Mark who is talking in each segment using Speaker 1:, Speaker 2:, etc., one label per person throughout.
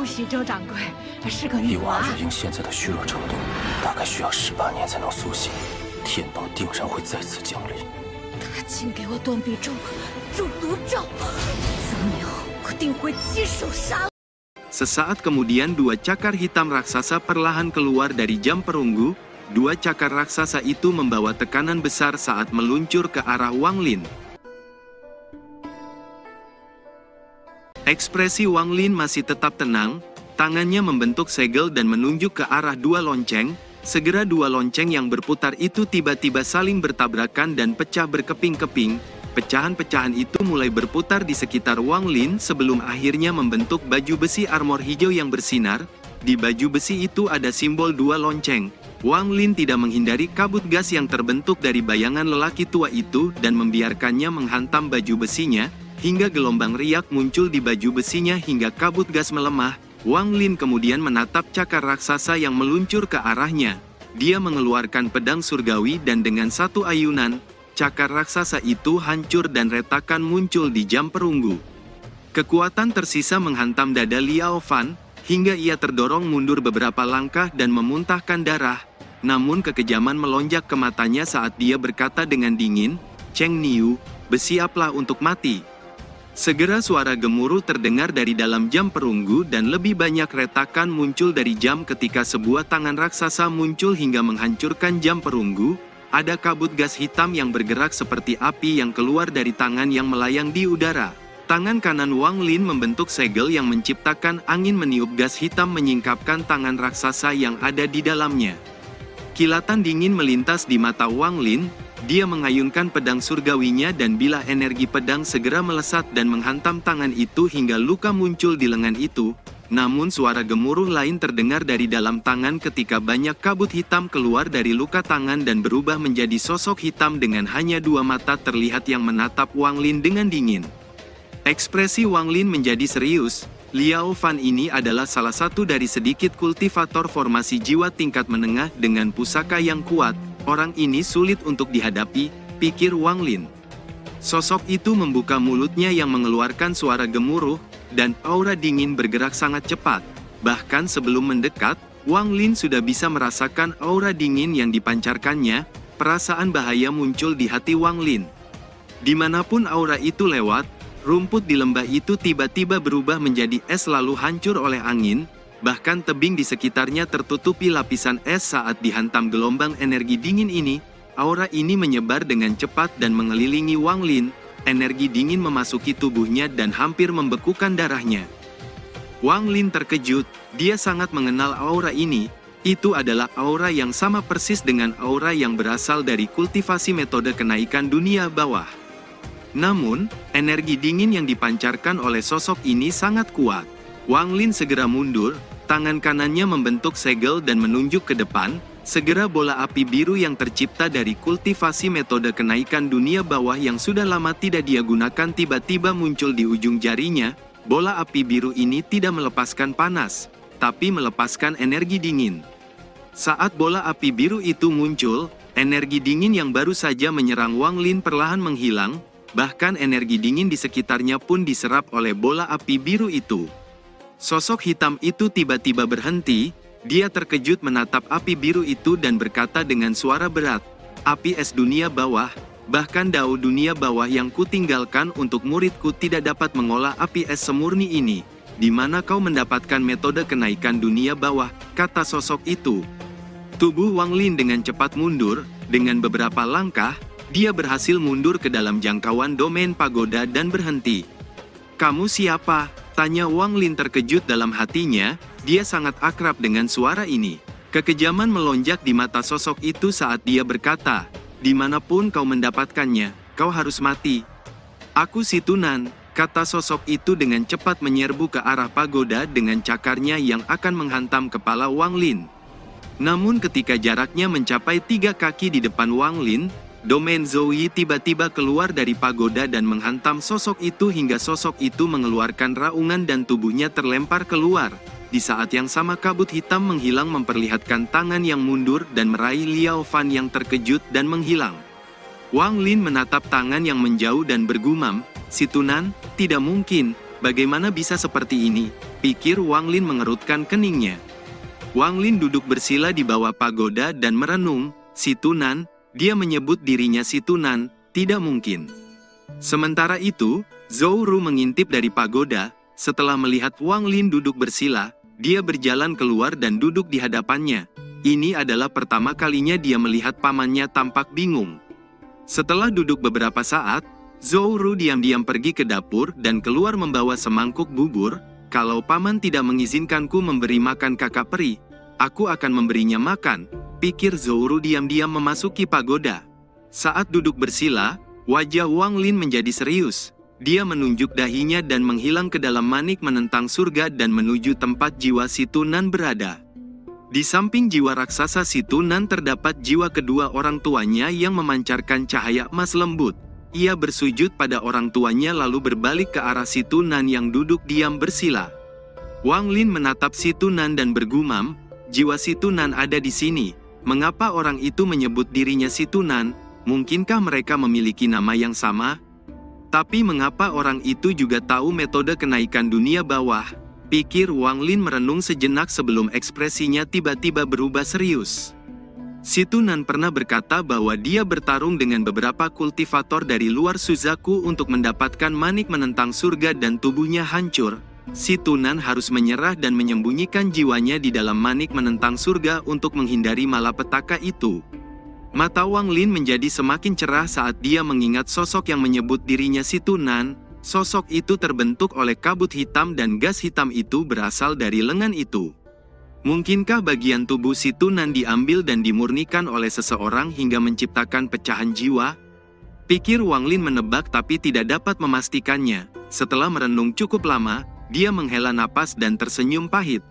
Speaker 1: 喜周掌柜是个女
Speaker 2: 以王
Speaker 1: 娃。
Speaker 2: 日英现在的虚弱程度，大概需要18年才能苏醒，天道定然会再次降临。
Speaker 1: 他竟给我断臂咒、中毒咒，曾明，我定会亲手杀了。
Speaker 3: Sesaat kemudian dua cakar hitam raksasa perlahan keluar dari jam perunggu. Dua cakar raksasa itu membawa tekanan besar saat meluncur ke arah Wang Lin. Ekspresi Wang Lin masih tetap tenang, tangannya membentuk segel dan menunjuk ke arah dua lonceng. Segera dua lonceng yang berputar itu tiba-tiba saling bertabrakan dan pecah berkeping-keping. Pecahan-pecahan itu mulai berputar di sekitar Wang Lin sebelum akhirnya membentuk baju besi armor hijau yang bersinar. Di baju besi itu ada simbol dua lonceng. Wang Lin tidak menghindari kabut gas yang terbentuk dari bayangan lelaki tua itu dan membiarkannya menghantam baju besinya, hingga gelombang riak muncul di baju besinya hingga kabut gas melemah. Wang Lin kemudian menatap cakar raksasa yang meluncur ke arahnya. Dia mengeluarkan pedang surgawi dan dengan satu ayunan, cakar raksasa itu hancur dan retakan muncul di jam perunggu. Kekuatan tersisa menghantam dada Liao Fan, hingga ia terdorong mundur beberapa langkah dan memuntahkan darah. Namun kekejaman melonjak ke matanya saat dia berkata dengan dingin, "Cheng Niu, bersiaplah untuk mati." Segera suara gemuruh terdengar dari dalam jam perunggu dan lebih banyak retakan muncul dari jam ketika sebuah tangan raksasa muncul hingga menghancurkan jam perunggu. Ada kabut gas hitam yang bergerak seperti api yang keluar dari tangan yang melayang di udara. Tangan kanan Wang Lin membentuk segel yang menciptakan angin meniup gas hitam menyingkapkan tangan raksasa yang ada di dalamnya. Kilatan dingin melintas di mata Wang Lin, dia mengayunkan pedang surgawinya dan bilah energi pedang segera melesat dan menghantam tangan itu hingga luka muncul di lengan itu. Namun suara gemuruh lain terdengar dari dalam tangan ketika banyak kabut hitam keluar dari luka tangan dan berubah menjadi sosok hitam dengan hanya dua mata terlihat yang menatap Wang Lin dengan dingin. Ekspresi Wang Lin menjadi serius. Liao Fan ini adalah salah satu dari sedikit kultivator formasi jiwa tingkat menengah dengan pusaka yang kuat. Orang ini sulit untuk dihadapi, pikir Wang Lin. Sosok itu membuka mulutnya yang mengeluarkan suara gemuruh, dan aura dingin bergerak sangat cepat. Bahkan sebelum mendekat, Wang Lin sudah bisa merasakan aura dingin yang dipancarkannya. Perasaan bahaya muncul di hati Wang Lin. Dimanapun aura itu lewat, rumput di lembah itu tiba-tiba berubah menjadi es lalu hancur oleh angin, bahkan tebing di sekitarnya tertutupi lapisan es saat dihantam gelombang energi dingin ini. Aura ini menyebar dengan cepat dan mengelilingi Wang Lin, energi dingin memasuki tubuhnya dan hampir membekukan darahnya. Wang Lin terkejut, dia sangat mengenal aura ini, itu adalah aura yang sama persis dengan aura yang berasal dari kultivasi metode kenaikan dunia bawah. Namun, energi dingin yang dipancarkan oleh sosok ini sangat kuat. Wang Lin segera mundur, tangan kanannya membentuk segel dan menunjuk ke depan. Segera bola api biru yang tercipta dari kultivasi metode kenaikan dunia bawah yang sudah lama tidak dia gunakan tiba-tiba muncul di ujung jarinya. Bola api biru ini tidak melepaskan panas, tapi melepaskan energi dingin. Saat bola api biru itu muncul, energi dingin yang baru saja menyerang Wang Lin perlahan menghilang. Bahkan energi dingin di sekitarnya pun diserap oleh bola api biru itu. Sosok hitam itu tiba-tiba berhenti, dia terkejut menatap api biru itu dan berkata dengan suara berat, "Api es dunia bawah, bahkan dao dunia bawah yang kutinggalkan untuk muridku tidak dapat mengolah api es semurni ini. Di mana kau mendapatkan metode kenaikan dunia bawah?" kata sosok itu. Tubuh Wang Lin dengan cepat mundur, dengan beberapa langkah, dia berhasil mundur ke dalam jangkauan domain pagoda dan berhenti. "Kamu siapa?" tanya Wang Lin terkejut dalam hatinya, dia sangat akrab dengan suara ini. Kekejaman melonjak di mata sosok itu saat dia berkata, "Dimanapun kau mendapatkannya, kau harus mati." "Aku si Tunan," kata sosok itu dengan cepat menyerbu ke arah pagoda dengan cakarnya yang akan menghantam kepala Wang Lin. Namun ketika jaraknya mencapai 3 kaki di depan Wang Lin, domain Zoe tiba-tiba keluar dari pagoda dan menghantam sosok itu hingga sosok itu mengeluarkan raungan dan tubuhnya terlempar keluar. Di saat yang sama kabut hitam menghilang memperlihatkan tangan yang mundur dan meraih Liao Fan yang terkejut dan menghilang. Wang Lin menatap tangan yang menjauh dan bergumam, "Si Tunan, tidak mungkin, bagaimana bisa seperti ini? Pikir Wang Lin mengerutkan keningnya. Wang Lin duduk bersila di bawah pagoda dan merenung, si Tunan, dia menyebut dirinya si Tunan, tidak mungkin. Sementara itu, Zhou Ru mengintip dari pagoda, setelah melihat Wang Lin duduk bersila, dia berjalan keluar dan duduk di hadapannya. Ini adalah pertama kalinya dia melihat pamannya tampak bingung. Setelah duduk beberapa saat, Zhou Ru diam-diam pergi ke dapur dan keluar membawa semangkuk bubur. Kalau paman tidak mengizinkanku memberi makan kakak peri, aku akan memberinya makan, pikir Zhou Ru diam-diam memasuki pagoda. Saat duduk bersila, wajah Wang Lin menjadi serius. Dia menunjuk dahinya dan menghilang ke dalam manik menentang surga dan menuju tempat jiwa si Tunan berada. Di samping jiwa raksasa si Tunan terdapat jiwa kedua orang tuanya yang memancarkan cahaya emas lembut. Ia bersujud pada orang tuanya lalu berbalik ke arah si Tunan yang duduk diam bersila. Wang Lin menatap si Tunan dan bergumam, jiwa si Tunan ada di sini. Mengapa orang itu menyebut dirinya si Tunan? Mungkinkah mereka memiliki nama yang sama? Tapi mengapa orang itu juga tahu metode kenaikan dunia bawah? Pikir Wang Lin merenung sejenak sebelum ekspresinya tiba-tiba berubah serius. Si Tunan pernah berkata bahwa dia bertarung dengan beberapa kultivator dari luar Suzaku untuk mendapatkan manik menentang surga dan tubuhnya hancur. Si Tunan harus menyerah dan menyembunyikan jiwanya di dalam manik menentang surga untuk menghindari malapetaka itu. Mata Wang Lin menjadi semakin cerah saat dia mengingat sosok yang menyebut dirinya si Tunan. Sosok itu terbentuk oleh kabut hitam dan gas hitam itu berasal dari lengan itu. Mungkinkah bagian tubuh si Tunan diambil dan dimurnikan oleh seseorang hingga menciptakan pecahan jiwa? Pikir Wang Lin menebak tapi tidak dapat memastikannya. Setelah merenung cukup lama, dia menghela napas dan tersenyum pahit.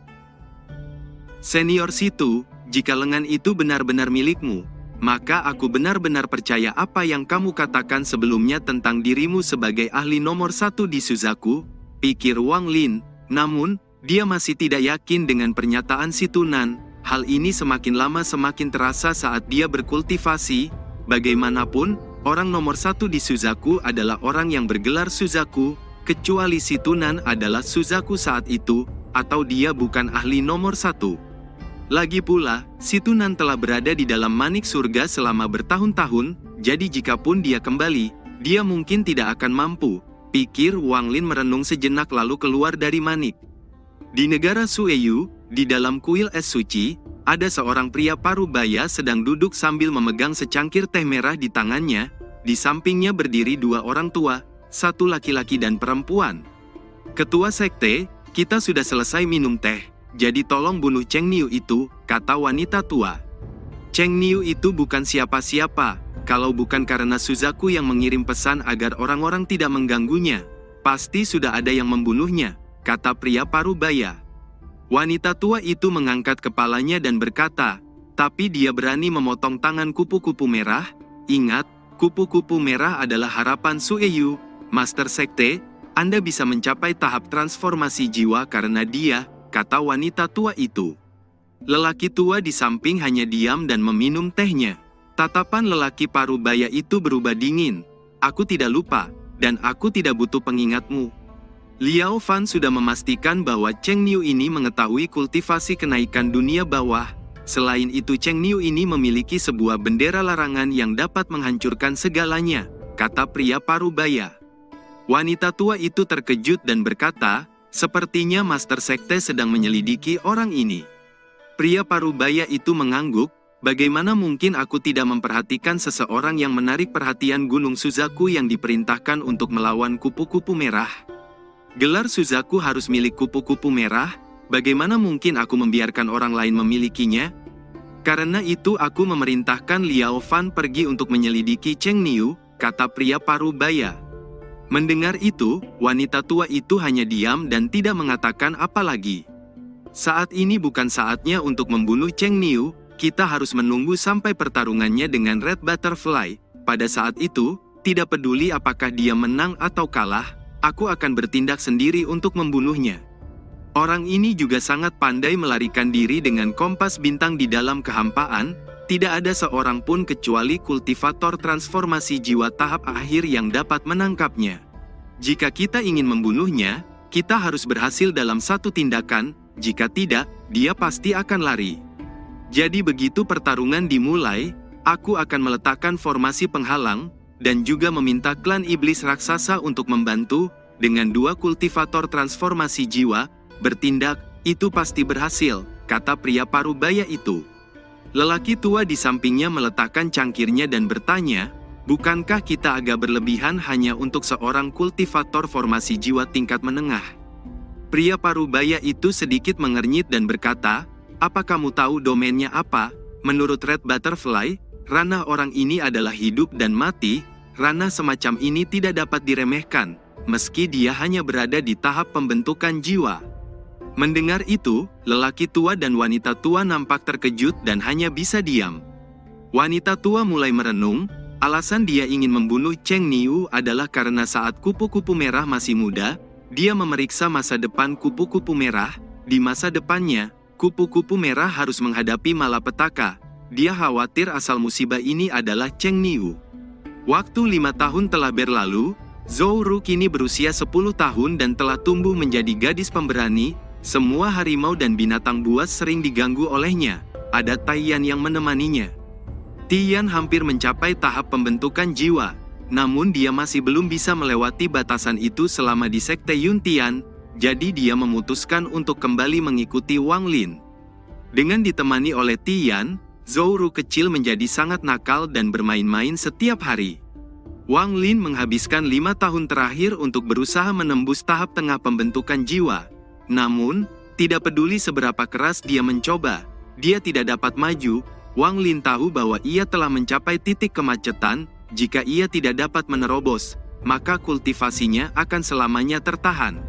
Speaker 3: Senior Situ, jika lengan itu benar-benar milikmu, maka aku benar-benar percaya apa yang kamu katakan sebelumnya tentang dirimu sebagai ahli nomor 1 di Suzaku, pikir Wang Lin. Namun, dia masih tidak yakin dengan pernyataan si Tunan. Hal ini semakin lama semakin terasa saat dia berkultivasi. Bagaimanapun, orang nomor 1 di Suzaku adalah orang yang bergelar Suzaku, kecuali si Tunan adalah Suzaku saat itu, atau dia bukan ahli nomor 1. Lagi pula, si Tunan telah berada di dalam manik surga selama bertahun-tahun, jadi jikapun dia kembali, dia mungkin tidak akan mampu, pikir Wang Lin merenung sejenak lalu keluar dari manik. Di negara Sueyu, di dalam kuil es suci, ada seorang pria parubaya sedang duduk sambil memegang secangkir teh merah di tangannya. Di sampingnya berdiri dua orang tua, satu laki-laki dan perempuan. Ketua sekte, kita sudah selesai minum teh, jadi tolong bunuh Cheng Niu itu, kata wanita tua. Cheng Niu itu bukan siapa-siapa, kalau bukan karena Suzaku yang mengirim pesan agar orang-orang tidak mengganggunya, pasti sudah ada yang membunuhnya, kata pria parubaya. Wanita tua itu mengangkat kepalanya dan berkata, tapi dia berani memotong tangan kupu-kupu merah? Ingat, kupu-kupu merah adalah harapan Sueyu, Master Sekte, Anda bisa mencapai tahap transformasi jiwa karena dia, kata wanita tua itu. Lelaki tua di samping hanya diam dan meminum tehnya. Tatapan lelaki parubaya itu berubah dingin. Aku tidak lupa, dan aku tidak butuh pengingatmu. Liao Fan sudah memastikan bahwa Cheng Niu ini mengetahui kultivasi kenaikan dunia bawah. Selain itu Cheng Niu ini memiliki sebuah bendera larangan yang dapat menghancurkan segalanya, kata pria parubaya. Wanita tua itu terkejut dan berkata, sepertinya Master Sekte sedang menyelidiki orang ini. Pria parubaya itu mengangguk, bagaimana mungkin aku tidak memperhatikan seseorang yang menarik perhatian Gunung Suzaku yang diperintahkan untuk melawan kupu-kupu merah? Gelar Suzaku harus milik kupu-kupu merah, bagaimana mungkin aku membiarkan orang lain memilikinya? Karena itu aku memerintahkan Liao Fan pergi untuk menyelidiki Cheng Niu, kata pria parubaya. Mendengar itu, wanita tua itu hanya diam dan tidak mengatakan apa lagi. Saat ini bukan saatnya untuk membunuh Cheng Niu, kita harus menunggu sampai pertarungannya dengan Red Butterfly. Pada saat itu, tidak peduli apakah dia menang atau kalah, aku akan bertindak sendiri untuk membunuhnya. Orang ini juga sangat pandai melarikan diri dengan kompas bintang di dalam kehampaan, tidak ada seorang pun kecuali kultivator transformasi jiwa tahap akhir yang dapat menangkapnya. Jika kita ingin membunuhnya, Kita harus berhasil dalam satu tindakan, jika tidak, dia pasti akan lari. Jadi begitu pertarungan dimulai, aku akan meletakkan formasi penghalang, dan juga meminta klan iblis raksasa untuk membantu, dengan 2 kultivator transformasi jiwa, bertindak, itu pasti berhasil, kata pria parubaya itu. Lelaki tua di sampingnya meletakkan cangkirnya dan bertanya, bukankah kita agak berlebihan hanya untuk seorang kultivator formasi jiwa tingkat menengah? Pria parubaya itu sedikit mengernyit dan berkata, apa kamu tahu domainnya apa? Menurut Red Butterfly, ranah orang ini adalah hidup dan mati, ranah semacam ini tidak dapat diremehkan, meski dia hanya berada di tahap pembentukan jiwa. Mendengar itu, lelaki tua dan wanita tua nampak terkejut dan hanya bisa diam. Wanita tua mulai merenung, alasan dia ingin membunuh Cheng Niu adalah karena saat kupu-kupu merah masih muda, dia memeriksa masa depan kupu-kupu merah. Di masa depannya, kupu-kupu merah harus menghadapi malapetaka. Dia khawatir asal musibah ini adalah Cheng Niu. Waktu 5 tahun telah berlalu, Zhou Ru kini berusia 10 tahun dan telah tumbuh menjadi gadis pemberani. Semua harimau dan binatang buas sering diganggu olehnya. Ada Taiyan yang menemaninya. Tian hampir mencapai tahap pembentukan jiwa, namun dia masih belum bisa melewati batasan itu selama di sekte Yuntian, jadi dia memutuskan untuk kembali mengikuti Wang Lin. Dengan ditemani oleh Tian, Zhou Ru kecil menjadi sangat nakal dan bermain-main setiap hari. Wang Lin menghabiskan 5 tahun terakhir untuk berusaha menembus tahap tengah pembentukan jiwa. Namun, tidak peduli seberapa keras dia mencoba, dia tidak dapat maju. Wang Lin tahu bahwa ia telah mencapai titik kemacetan. Jika ia tidak dapat menerobos, maka kultivasinya akan selamanya tertahan.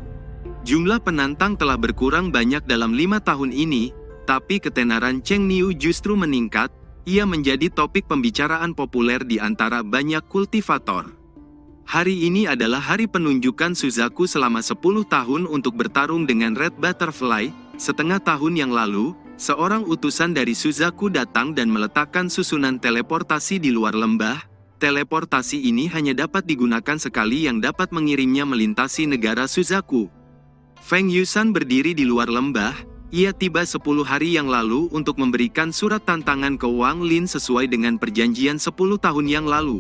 Speaker 3: Jumlah penantang telah berkurang banyak dalam 5 tahun ini, tapi ketenaran Cheng Niu justru meningkat. Ia menjadi topik pembicaraan populer di antara banyak kultivator. Hari ini adalah hari penunjukan Suzaku selama 10 tahun untuk bertarung dengan Red Butterfly. Setengah tahun yang lalu, seorang utusan dari Suzaku datang dan meletakkan susunan teleportasi di luar lembah. Teleportasi ini hanya dapat digunakan sekali yang dapat mengirimnya melintasi negara Suzaku. Feng Yusan berdiri di luar lembah. Ia tiba 10 hari yang lalu untuk memberikan surat tantangan ke Wang Lin sesuai dengan perjanjian 10 tahun yang lalu.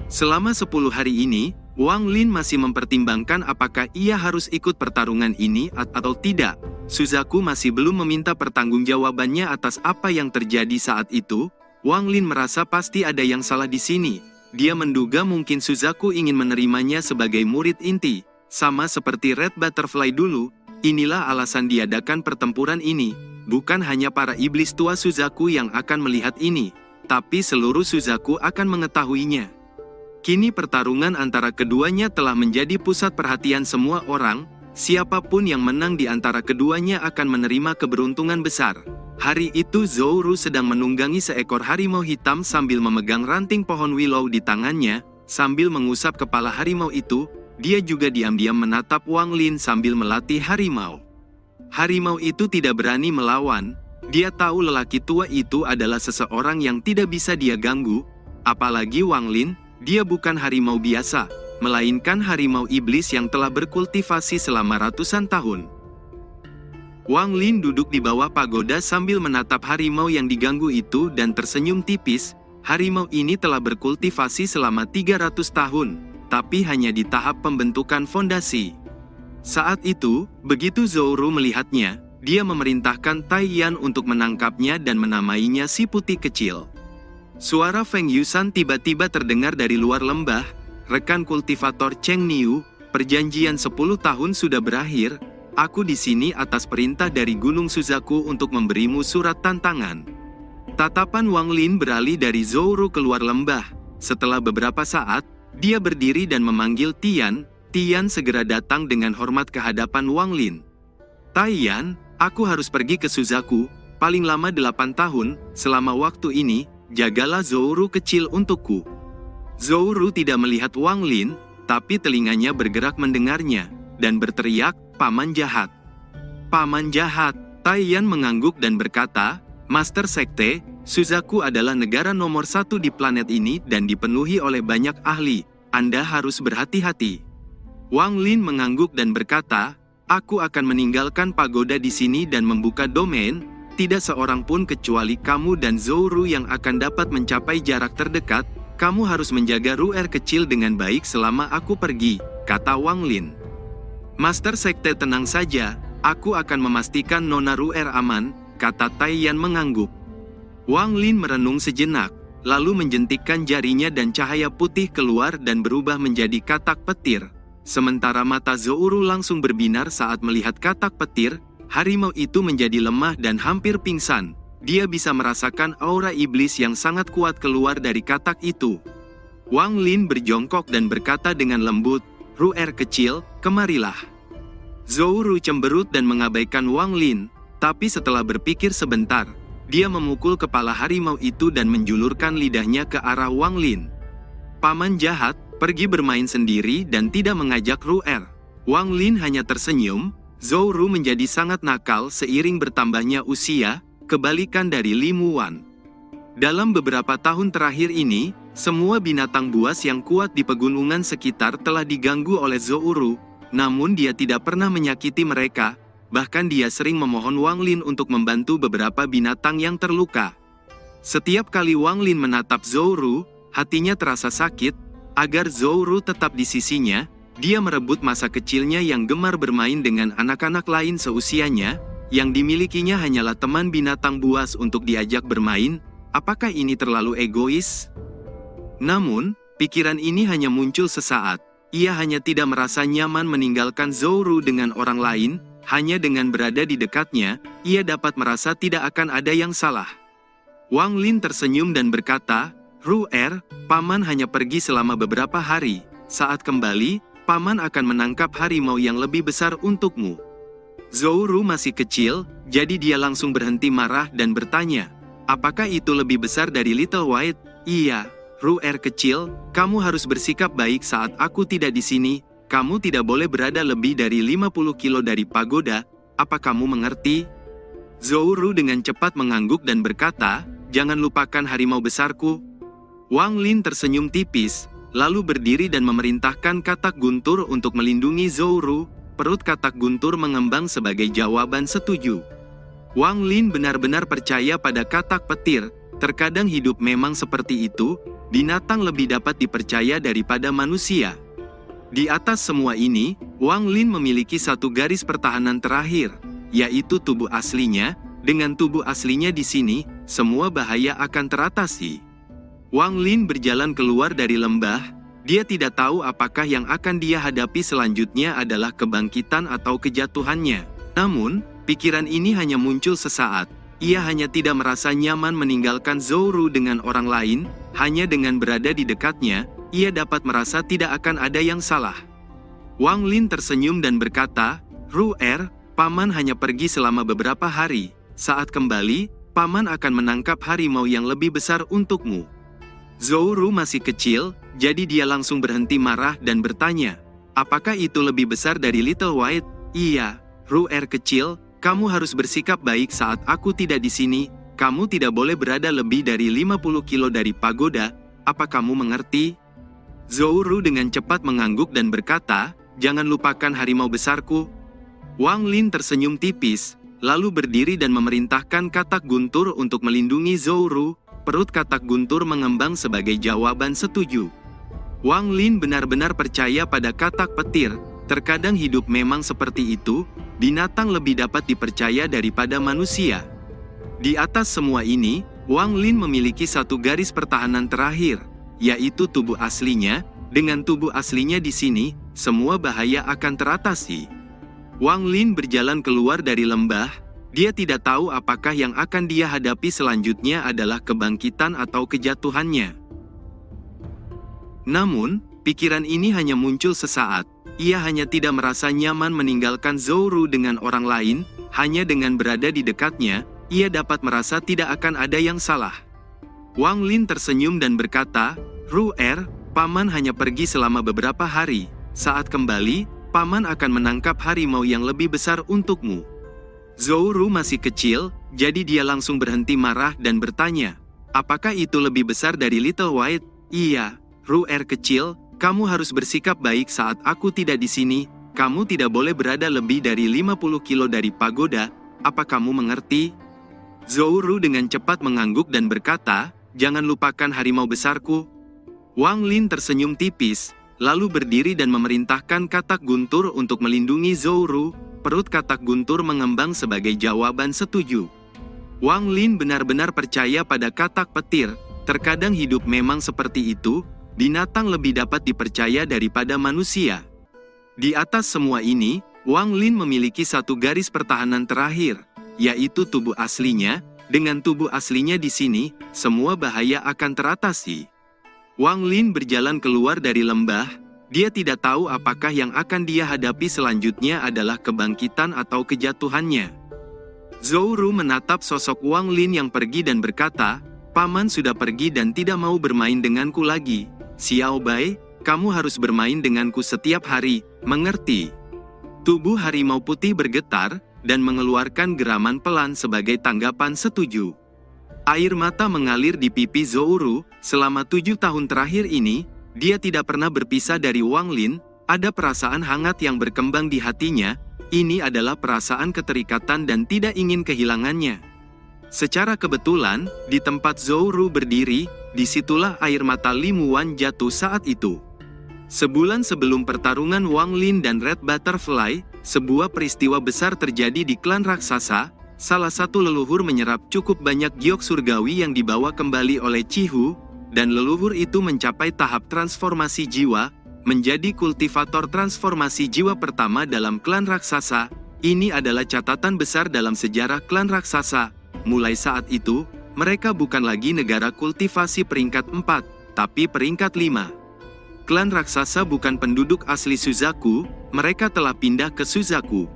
Speaker 3: Selama 10 hari ini, Wang Lin masih mempertimbangkan apakah ia harus ikut pertarungan ini atau tidak. Suzaku masih belum meminta pertanggungjawabannya atas apa yang terjadi saat itu. Wang Lin merasa pasti ada yang salah di sini. Dia menduga mungkin Suzaku ingin menerimanya sebagai murid inti. Sama seperti Red Butterfly dulu, inilah alasan diadakan pertempuran ini. Bukan hanya para iblis tua Suzaku yang akan melihat ini, tapi seluruh Suzaku akan mengetahuinya. Kini pertarungan antara keduanya telah menjadi pusat perhatian semua orang. Siapapun yang menang di antara keduanya akan menerima keberuntungan besar. Hari itu Zhou Ru sedang menunggangi seekor harimau hitam sambil memegang ranting pohon willow di tangannya. Sambil mengusap kepala harimau itu, dia juga diam-diam menatap Wang Lin sambil melatih harimau. Harimau itu tidak berani melawan. Dia tahu lelaki tua itu adalah seseorang yang tidak bisa dia ganggu. Apalagi Wang Lin. Dia bukan harimau biasa, melainkan harimau iblis yang telah berkultivasi selama ratusan tahun. Wang Lin duduk di bawah pagoda sambil menatap harimau yang diganggu itu dan tersenyum tipis. Harimau ini telah berkultivasi selama 300 tahun, tapi hanya di tahap pembentukan fondasi. Saat itu, begitu Zhou Ru melihatnya, dia memerintahkan Taiyan untuk menangkapnya dan menamainya si putih kecil. Suara Feng Yusan tiba-tiba terdengar dari luar lembah. Rekan kultivator Cheng Niu, perjanjian 10 tahun sudah berakhir. Aku di sini atas perintah dari Gunung Suzaku untuk memberimu surat tantangan. Tatapan Wang Lin beralih dari Zhou Ru keluar lembah. Setelah beberapa saat, dia berdiri dan memanggil Tian. Tian segera datang dengan hormat ke hadapan Wang Lin. Taiyan, aku harus pergi ke Suzaku, paling lama 8 tahun, selama waktu ini, jagalah Zhou Ru kecil untukku. Zhou Ru tidak melihat Wang Lin, tapi telinganya bergerak mendengarnya, dan berteriak, Paman jahat. Paman jahat. Taiyan mengangguk dan berkata, Master Sekte, Suzaku adalah negara nomor 1 di planet ini dan dipenuhi oleh banyak ahli. Anda harus berhati-hati. Wang Lin mengangguk dan berkata, Aku akan meninggalkan pagoda di sini dan membuka domain. Tidak seorang pun kecuali kamu dan Zhou Ru yang akan dapat mencapai jarak terdekat. Kamu harus menjaga Ru'er kecil dengan baik selama aku pergi, kata Wang Lin. Master Sekte, tenang saja, aku akan memastikan Nona Ru'er aman, kata Tai Yan mengangguk. Wang Lin merenung sejenak, lalu menjentikkan jarinya dan cahaya putih keluar dan berubah menjadi katak petir. Sementara mata Zhou Ru langsung berbinar saat melihat katak petir, harimau itu menjadi lemah dan hampir pingsan. Dia bisa merasakan aura iblis yang sangat kuat keluar dari katak itu. Wang Lin berjongkok dan berkata dengan lembut, "Ru'er kecil, kemarilah." Zhou Ru cemberut dan mengabaikan Wang Lin, tapi setelah berpikir sebentar, dia memukul kepala harimau itu dan menjulurkan lidahnya ke arah Wang Lin. Paman jahat, pergi bermain sendiri dan tidak mengajak Ru'er. Wang Lin hanya tersenyum. Zhou Ru menjadi sangat nakal seiring bertambahnya usia, kebalikan dari Li Muwan. Dalam beberapa tahun terakhir ini, semua binatang buas yang kuat di pegunungan sekitar telah diganggu oleh Zhou Ru, namun dia tidak pernah menyakiti mereka. Bahkan dia sering memohon Wang Lin untuk membantu beberapa binatang yang terluka. Setiap kali Wang Lin menatap Zhou Ru, hatinya terasa sakit. Agar Zhou Ru tetap di sisinya, dia merebut masa kecilnya yang gemar bermain dengan anak-anak lain seusianya. Yang dimilikinya hanyalah teman binatang buas untuk diajak bermain. Apakah ini terlalu egois? Namun, pikiran ini hanya muncul sesaat. Ia hanya tidak merasa nyaman meninggalkan Zhou Ru dengan orang lain. Hanya dengan berada di dekatnya, ia dapat merasa tidak akan ada yang salah. Wang Lin tersenyum dan berkata, "Ru'er, Paman hanya pergi selama beberapa hari. Saat kembali, Paman akan menangkap harimau yang lebih besar untukmu." Zhou Ru masih kecil, jadi dia langsung berhenti marah dan bertanya, "Apakah itu lebih besar dari Little White?" "Iya, Ru'er kecil, kamu harus bersikap baik saat aku tidak di sini. Kamu tidak boleh berada lebih dari 50 kilo dari pagoda, apa kamu mengerti?" Zhou Ru dengan cepat mengangguk dan berkata, "Jangan lupakan harimau besarku." Wang Lin tersenyum tipis, lalu berdiri dan memerintahkan katak guntur untuk melindungi Zhou Ru. Perut katak guntur mengembang sebagai jawaban setuju. Wang Lin benar-benar percaya pada katak petir. Terkadang hidup memang seperti itu, binatang lebih dapat dipercaya daripada manusia. Di atas semua ini, Wang Lin memiliki satu garis pertahanan terakhir, yaitu tubuh aslinya. Dengan tubuh aslinya di sini, semua bahaya akan teratasi. Wang Lin berjalan keluar dari lembah. Dia tidak tahu apakah yang akan dia hadapi selanjutnya adalah kebangkitan atau kejatuhannya. Namun, pikiran ini hanya muncul sesaat. Ia hanya tidak merasa nyaman meninggalkan Zhou Ru dengan orang lain. Hanya dengan berada di dekatnya, ia dapat merasa tidak akan ada yang salah. Wang Lin tersenyum dan berkata, "Ru'er, Paman hanya pergi selama beberapa hari. Saat kembali, Paman akan menangkap harimau yang lebih besar untukmu." Zhou Ru masih kecil, jadi dia langsung berhenti marah dan bertanya, "Apakah itu lebih besar dari Little White?" "Iya, Ru'er kecil, kamu harus bersikap baik saat aku tidak di sini. Kamu tidak boleh berada lebih dari 50 kilo dari pagoda, apa kamu mengerti?" Zhou Ru dengan cepat mengangguk dan berkata, "Jangan lupakan harimau besarku." Wang Lin tersenyum tipis, lalu berdiri dan memerintahkan katak guntur untuk melindungi Zhou Ru. Perut katak guntur mengembang sebagai jawaban setuju. Wang Lin benar-benar percaya pada katak petir. Terkadang hidup memang seperti itu, binatang lebih dapat dipercaya daripada manusia. Di atas semua ini, Wang Lin memiliki satu garis pertahanan terakhir, yaitu tubuh aslinya. Dengan tubuh aslinya di sini, semua bahaya akan teratasi. Wang Lin berjalan keluar dari lembah. Dia tidak tahu apakah yang akan dia hadapi selanjutnya adalah kebangkitan atau kejatuhannya. Namun, pikiran ini hanya muncul sesaat. Ia hanya tidak merasa nyaman meninggalkan Zhou Ru dengan orang lain. Hanya dengan berada di dekatnya, ia dapat merasa tidak akan ada yang salah. Wang Lin tersenyum dan berkata, "Ru'er, Paman hanya pergi selama beberapa hari. Saat kembali, Paman akan menangkap harimau yang lebih besar untukmu." Zhou Ru masih kecil, jadi dia langsung berhenti marah dan bertanya, "Apakah itu lebih besar dari Little White?" "Iya, Ru'er kecil, kamu harus bersikap baik saat aku tidak di sini. Kamu tidak boleh berada lebih dari 50 kilo dari pagoda, apa kamu mengerti? Zhou Ru dengan cepat mengangguk dan berkata, jangan lupakan harimau besarku. Wang Lin tersenyum tipis, lalu berdiri dan memerintahkan katak guntur untuk melindungi Zhou Ru. Perut katak guntur mengembang sebagai jawaban setuju. Wang Lin benar-benar percaya pada katak petir. Terkadang hidup memang seperti itu, binatang lebih dapat dipercaya daripada manusia. Di atas semua ini, Wang Lin memiliki satu garis pertahanan terakhir, yaitu tubuh aslinya. Dengan tubuh aslinya di sini, semua bahaya akan teratasi. Wang Lin berjalan keluar dari lembah. Dia tidak tahu apakah yang akan dia hadapi selanjutnya adalah kebangkitan atau kejatuhannya. Zhou Ru menatap sosok Wang Lin yang pergi dan berkata, Paman sudah pergi dan tidak mau bermain denganku lagi. Xiao Bai, kamu harus bermain denganku setiap hari, mengerti? Tubuh harimau putih bergetar, dan mengeluarkan geraman pelan sebagai tanggapan setuju. Air mata mengalir di pipi Zhou Ru. Selama 7 tahun terakhir ini, dia tidak pernah berpisah dari Wang Lin. Ada perasaan hangat yang berkembang di hatinya. Ini adalah perasaan keterikatan dan tidak ingin kehilangannya. Secara kebetulan, di tempat Zhou Ru berdiri, disitulah air mata Lim Wan jatuh saat itu. Sebulan sebelum pertarungan Wang Lin dan Red Butterfly, sebuah peristiwa besar terjadi di klan raksasa. Salah satu leluhur menyerap cukup banyak giok surgawi yang dibawa kembali oleh Chihu, dan leluhur itu mencapai tahap transformasi jiwa, menjadi kultivator transformasi jiwa pertama dalam klan raksasa. Ini adalah catatan besar dalam sejarah klan raksasa. Mulai saat itu, mereka bukan lagi negara kultivasi peringkat 4, tapi peringkat 5. Klan raksasa bukan penduduk asli Suzaku, mereka telah pindah ke Suzaku.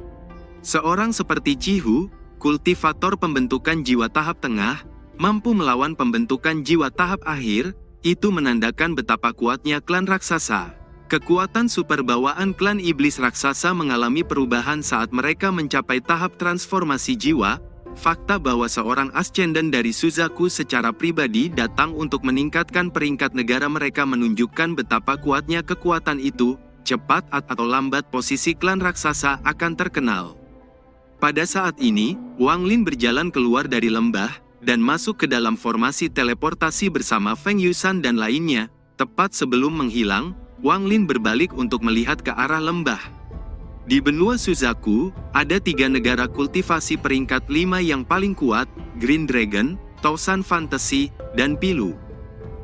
Speaker 3: Seorang seperti Chihu, kultivator pembentukan jiwa tahap tengah, mampu melawan pembentukan jiwa tahap akhir, itu menandakan betapa kuatnya klan raksasa. Kekuatan super bawaan klan iblis raksasa mengalami perubahan saat mereka mencapai tahap transformasi jiwa. Fakta bahwa seorang ascendant dari Suzaku secara pribadi datang untuk meningkatkan peringkat negara mereka menunjukkan betapa kuatnya kekuatan itu. Cepat atau lambat posisi klan raksasa akan terkenal. Pada saat ini, Wang Lin berjalan keluar dari lembah, dan masuk ke dalam formasi teleportasi bersama Feng Yusan dan lainnya. Tepat sebelum menghilang, Wang Lin berbalik untuk melihat ke arah lembah. Di benua Suzaku, ada 3 negara kultivasi peringkat 5 yang paling kuat, Green Dragon, Tousan Fantasy, dan Pilu.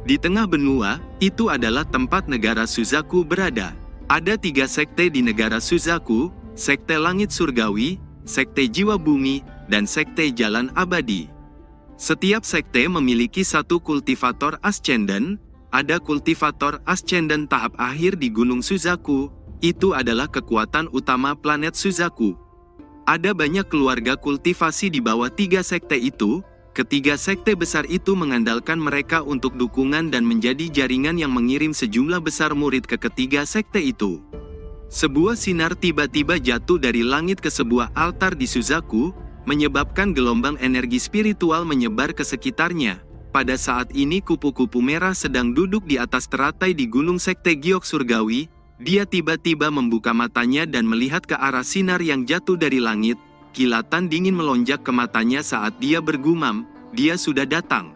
Speaker 3: Di tengah benua, itu adalah tempat negara Suzaku berada. Ada 3 sekte di negara Suzaku, Sekte Langit Surgawi, Sekte Jiwa Bumi, dan Sekte Jalan Abadi. Setiap sekte memiliki satu kultivator ascendant. Ada kultivator ascendant tahap akhir di Gunung Suzaku. Itu adalah kekuatan utama planet Suzaku. Ada banyak keluarga kultivasi di bawah 3 sekte itu. Ketiga sekte besar itu mengandalkan mereka untuk dukungan dan menjadi jaringan yang mengirim sejumlah besar murid ke ketiga sekte itu. Sebuah sinar tiba-tiba jatuh dari langit ke sebuah altar di Suzaku, menyebabkan gelombang energi spiritual menyebar ke sekitarnya. Pada saat ini kupu-kupu merah sedang duduk di atas teratai di gunung sekte giok surgawi. Dia tiba-tiba membuka matanya dan melihat ke arah sinar yang jatuh dari langit. Kilatan dingin melonjak ke matanya saat dia bergumam, dia sudah datang.